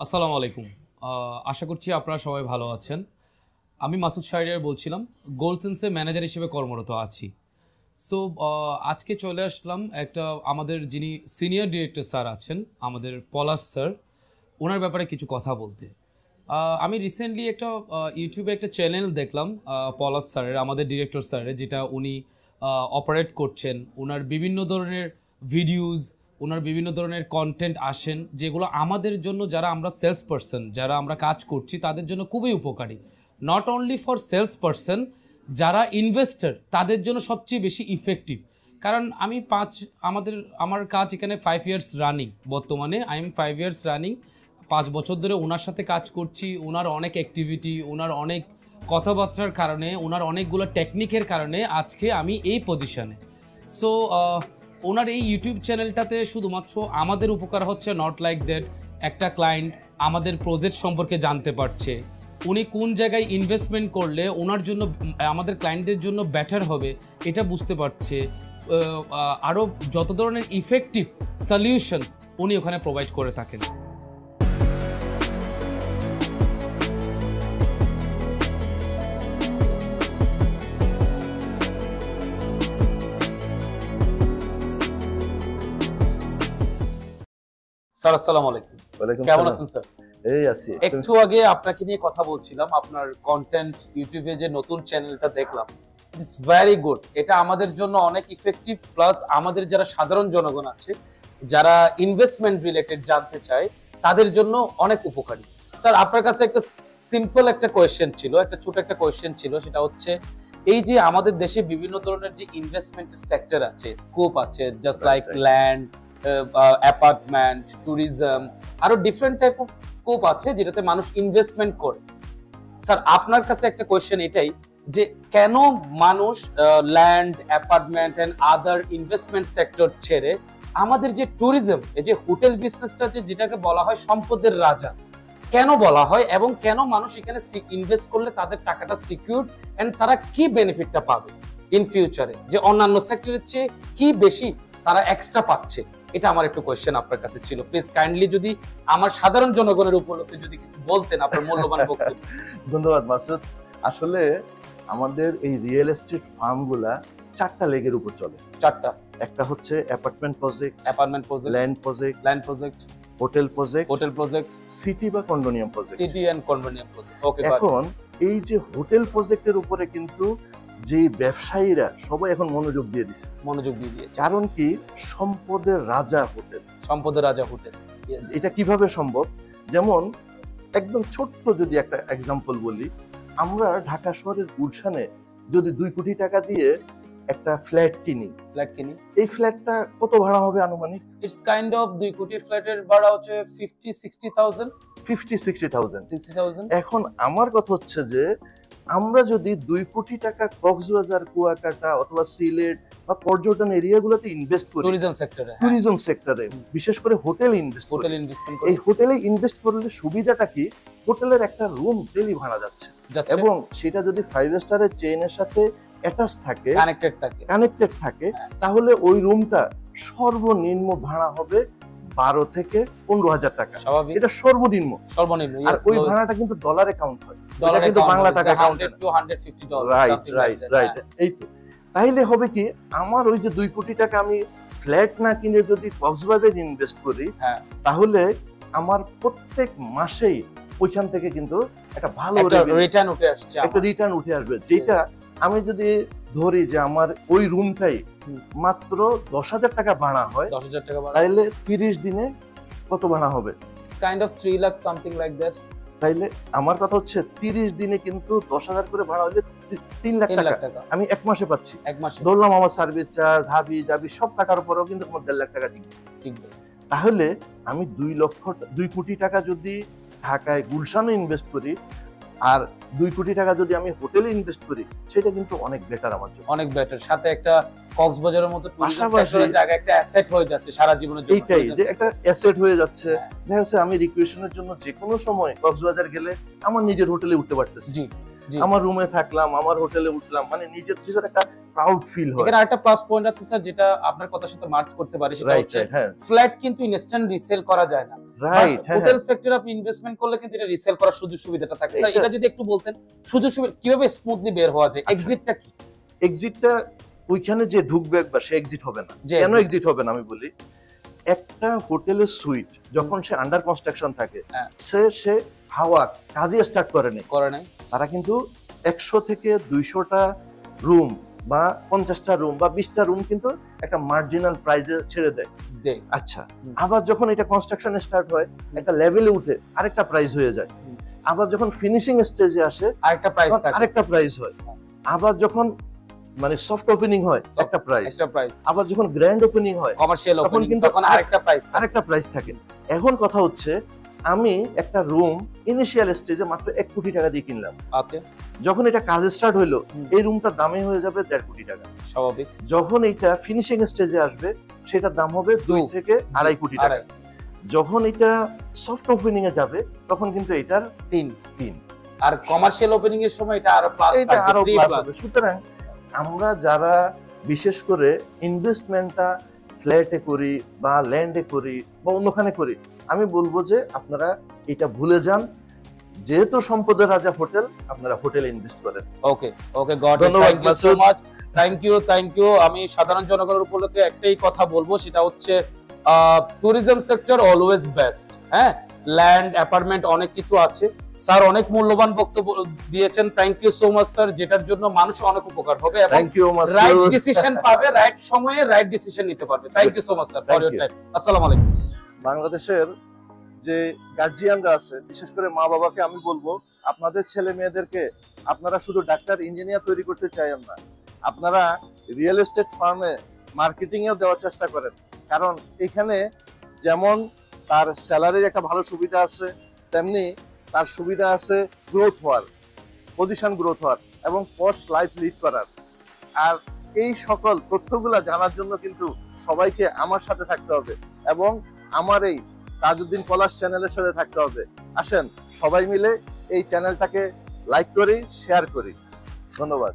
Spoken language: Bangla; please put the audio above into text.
আসসালামু আলাইকুম। আশা করছি আপনারা সবাই ভালো আছেন। আমি মাসুদ শাহরিয়ার বলছিলাম, গোলসেন্সে ম্যানেজার হিসেবে কর্মরত আছি। সো আজকে চলে আসলাম একটা আমাদের যিনি সিনিয়র ডিরেক্টর স্যার আছেন, আমাদের পলাশ স্যার, ওনার ব্যাপারে কিছু কথা বলতে। আমি রিসেন্টলি একটা ইউটিউবে একটা চ্যানেল দেখলাম পলাশ স্যারের, আমাদের ডিরেক্টর স্যারের, যেটা উনি অপারেট করছেন। ওনার বিভিন্ন ধরনের ভিডিওস, ওনার বিভিন্ন ধরনের কন্টেন্ট আসেন, যেগুলো আমাদের জন্য, যারা আমরা সেলস পারসন, যারা আমরা কাজ করছি, তাদের জন্য খুবই উপকারী। Not only for sales person, যারা ইনভেস্টর তাদের জন্য সবচেয়ে বেশি ইফেক্টিভ। কারণ আমার কাজ এখানে 5 ইয়ার্স রানিং। বর্তমানে আই এম 5 ইয়ার্স রানিং। 5 বছর ধরে ওনার সাথে কাজ করছি। ওনার অনেক অ্যাক্টিভিটি, ওনার অনেক কথাবার্তার কারণে, ওনার অনেকগুলো টেকনিকের কারণে আজকে আমি এই পজিশনে। সো ওনার এই ইউটিউব চ্যানেলটাতে শুধুমাত্র আমাদের উপকার হচ্ছে, নট লাইক দ্যাট একটা ক্লায়েন্ট আমাদের প্রজেক্ট সম্পর্কে জানতে পারছে, উনি কোন জায়গায় ইনভেস্টমেন্ট করলে ওনার জন্য, আমাদের ক্লায়েন্টদের জন্য বেটার হবে, এটা বুঝতে পারছে। আরও যত ধরনের ইফেক্টিভ সলিউশনস উনি ওখানে প্রোভাইড করে থাকেন। স্যার আসসালামু আলাইকুম। কেমন আছেন স্যার? এই আছি। একটু আগে আপনাকে নিয়ে কথা বলছিলাম, আপনার কন্টেন্ট ইউটিউবে যে নতুন চ্যানেলটা দেখলাম, ইটস ভেরি গুড। এটা আমাদের জন্য অনেক ইফেক্টিভ, প্লাস আমাদের যারা সাধারণ জনগণ আছে, যারা ইনভেস্টমেন্ট রিলেটেড জানতে চায়, তাদের জন্য অনেক উপকারী। স্যার আপনার কাছে একটা সিম্পল একটা কোয়েশ্চেন ছিল, একটা ছোট একটা কোয়েশ্চেন ছিল, সেটা হচ্ছে এই যে আমাদের দেশে বিভিন্ন ধরনের যে ইনভেস্টমেন্ট সেক্টর আছে, স্কোপ আছে, just like land, apartment, tourism, আরো ডিফারেন্ট টাইপ অফ স্কোপ আছে যেটাতে মানুষ ইনভেস্টমেন্ট করে। স্যার আপনার কাছে একটা কোয়েশ্চেন এটাই যে কেন মানুষ land, apartment and other investment sector ছেড়ে আমাদের যে ট্যুরিজম, এই যে হোটেল বিজনেসটা, যেটাকে বলা হয় সম্পদের রাজা, কেন বলা হয়, এবং কেন মানুষ এখানে ইনভেস্ট করলে তাদের টাকাটা সিকিউর এন্ড তারা কি বেনিফিটটা পাবে ইন ফিউচারে, যে অন্যান্য সেক্টরের চেয়ে কি বেশি তারা এক্সট্রা পাচ্ছে, এটা আমার একটু কোয়েশ্চেন আপনার কাছে ছিল। প্লিজ কাইন্ডলি যদি আমার সাধারণ জনগণের উপলক্ষে যদি কিছু বলতেন আপনার মূল্যবান বক্তব্য। ধন্যবাদ মাসুদ। আসলে আমাদের এই রিয়েল এস্টেট ফার্মগুলা 4টা লেগের উপর চলে। 4টা। একটা হচ্ছে apartment project, land project, hotel project, city বা condominium project. City and condominium project. Okay. এখন এই যে হোটেল প্রজেক্টের উপরে কিন্তু যে ব্যবসায়ীরা সবাই এখন মনোযোগ দিয়ে দিচ্ছে। কারণ কি, সম্পদের রাজা হোটেল। এটা কিভাবে সম্ভব? যেমন একদম ছোট্ট যদি একটা এক্সাম্পল বলি, আমরা ঢাকা শহরের গুলশানে যদি 2 কোটি টাকা দিয়ে একটা ফ্ল্যাট কিনি, এই ফ্ল্যাটটা কত ভাড়া হবে আনুমানিক? ইটস কাইন্ড অফ 2 কোটি ফ্ল্যাটের ভাড়া হচ্ছে 50-60,000। এখন আমার কথা হচ্ছে যে আমরা যদি 2 কোটি টাকা কক্সবাজার, কুয়াকাটা অথবা সিলেট বা পর্যটন এরিয়াগুলোতে ইনভেস্ট করি, ট্যুরিজম সেক্টরে, বিশেষ করে হোটেল ইনভেস্টমেন্ট করি, এই হোটেলে ইনভেস্ট করলে সুবিধাটা কি? হোটেলের একটা রুম ডেলি ভাড়া যাচ্ছে, এবং সেটা যদি 5 স্টারের চেইনের সাথে অ্যাটাচ থাকে, কানেক্টেড থাকে, তাহলে ওই রুমটা সর্বনিম্ন ভাড়া হবে 12 থেকে 15,000 টাকা। এটা সর্বনিম্ন। আর ওই ভাড়াটা কিন্তু ডলারে কাউন্ট হয়, কিন্তু বাংলা টাকা কাউন্ট হয়। রাইট। এই তো, তাইলে হবে কি, আমার ওই যে 2 কোটি টাকা আমি ফ্ল্যাট না কিনে যদি কক্সবাজারে ইনভেস্ট করি, তাহলে আমার প্রত্যেক মাসেই ওইখান থেকে কিন্তু একটা ভালো রিটার্ন উঠে আসবে। যেটা আমি যদি ধরি যে আমার ওই রুমটাই মাত্র 10,000 টাকা ভাড়া হয়, তাইলে 30 দিনে কত ভাড়া হবে? Kind of 3 lakh something like that. তাইলে আমার কথা হচ্ছে 30 দিনে কিন্তু 10,000 করে ভাড়া হলে 3 লাখ টাকা আমি এক মাসে পাচ্ছি। ধরলাম আমার সার্ভিস চার্জ, হাবি জাবি সব কাটার পরেও কিন্তু আমার 1.5 লাখ টাকা টিকবে। তাহলে আমি 2 কোটি টাকা যদি ঢাকায় গুলশানে ইনভেস্ট করি, আর 2 কোটি টাকা যদি আমি হোটেলে ইনভেস্ট করি, সেটা কিন্তু অনেক বেটার আমার জন্য, অনেক বেটার। সাথে একটা কক্সবাজারের মতো টুরিজম সেক্টরের জায়গা একটা অ্যাসেট হয়ে যাচ্ছে সারা জীবনের জন্য। এইটাই যে একটা অ্যাসেট হয়ে যাচ্ছে। দেখা যাচ্ছে আমি রিক্রিয়েশনের জন্য যে কোনো সময় কক্সবাজার গেলে আমার নিজের হোটেলে উঠতে পারতেছি। আমার রুমে থাকলাম, আমার হোটেলে উঠলাম, মানে নিজের একটা প্রাউড ফিল হয়। এখানে আরেকটা প্লাস পয়েন্ট আছে স্যার, যেটা আপনার কথার সাথে মার্চ করতে পারে, সেটা হচ্ছে ফ্ল্যাট কিন্তু ইনস্ট্যান্ট রিসেল করা যায় না। রাইট, হোটেল সেক্টরে আপনি ইনভেস্টমেন্ট করলে কিন্তু এটা রিসেল করার সুযোগ সুবিধাটা থাকে। স্যার এটা যদি একটু বলতেন, সুযোগ সুবিধা কিভাবে স্মুথলি বের হওয়া যায়, এক্সিটটা কি? এক্সিটটা ওইখানে যে ঢুকবে একবার, সে এক্সিট হবে না। কেন এক্সিট হবে না আমি বলি। একটা হোটেলের সুইট যখন সে আন্ডার কনস্ট্রাকশন থাকে, সে হাওয়া কাজে স্টার্ট করে নাই, তারা কিন্তু 100 থেকে 200টা রুম বা 50টা রুম বা 20টা রুম কিন্তু একটা মার্জিনাল প্রাইসে ছেড়ে দেয়। আচ্ছা, আবার যখন এটা কনস্ট্রাকশন স্টার্ট হয়, একটা লেভেলে উঠে আরেকটা প্রাইস হয়ে যায়। আবার যখন ফিনিশিং স্টেজে আসে আরেকটা প্রাইস হয়। আবার যখন মানে সফট ওপেনিং হয় একটা প্রাইস, আবার যখন গ্র্যান্ড ওপেনিং হয় কমার্শিয়াল ওপেনিং তখন আরেকটা প্রাইস থাকে। এখন কথা হচ্ছে, আমি একটা রুম ইনিশিয়াল স্টেজে মাত্র 1 কোটি টাকা দিয়ে কিনলাম। ওকে, যখন এটা কাজ স্টার্ট হলো, এই রুমটার দামই হয়ে যাবে 1.5 কোটি টাকা স্বাভাবিক। যখন এটা ফিনিশিং স্টেজে আসবে, সেটার দাম হবে 2 থেকে 2.5 কোটি টাকা। যখন এটা সফট ওপেনিং এ যাবে, তখন কিন্তু এটার 3 আর কমার্শিয়াল ওপেনিং এর সময় এটা আরো প্লাস হবে। সুতরাং আমরা যারা বিশেষ করে ইনভেস্টমেন্টটা ফ্ল্যাটে করি বা ল্যান্ডে করি বা অন্যখানে করি, আমি বলবো যে আপনারা এটা ভুলে যান। যেহেতু সম্পদের রাজা হোটেল, আপনারা হোটেলে ইনভেস্ট করেন। Okay God, thank you so much, thank you. আমি সাধারণ জনগণের উপলক্ষে একটাই কথা বলবো, সেটা হচ্ছে ট্যুরিজম সেক্টর অলওয়েজ বেস্ট। হ্যাঁ, ল্যান্ড, অ্যাপার্টমেন্ট অনেক কিছু আছে। স্যার অনেক মূল্যবান বক্তব্য দিয়েছেন, thank you so much sir, যেটার জন্য মানুষ অনেক উপকার হবে এবং রাইট ডিসিশন পাবে, রাইট সময়ে রাইট ডিসিশন নিতে পারবে। Thank you so much sir for your time. আসসালামু আলাইকুম। বাংলাদেশের যে গার্জিয়ানরা আছে, বিশেষ করে মা বাবাকে আমি বলবো, আপনাদের ছেলে মেয়েদেরকে আপনারা শুধু ডাক্তার, ইঞ্জিনিয়ার তৈরি করতে চাইেন না, আপনারা রিয়েল এস্টেট ফার্মে মার্কেটিং এও দেওয়ার চেষ্টা করেন। কারণ এখানে যেমন তার স্যালারির একটা ভালো সুবিধা আছে, তেমনি তার সুবিধা আছে গ্রোথ হওয়ার, পজিশন গ্রোথ হওয়ার এবং পশ লাইফ লিড করার। আর এই সকল তথ্যগুলা জানার জন্য কিন্তু সবাইকে আমার সাথে থাকতে হবে এবং আমার এই তাজউদ্দিন পলাশ চ্যানেলের সাথে থাকতে হবে। আসেন সবাই মিলে এই চ্যানেলটাকে লাইক করি, শেয়ার করি। ধন্যবাদ।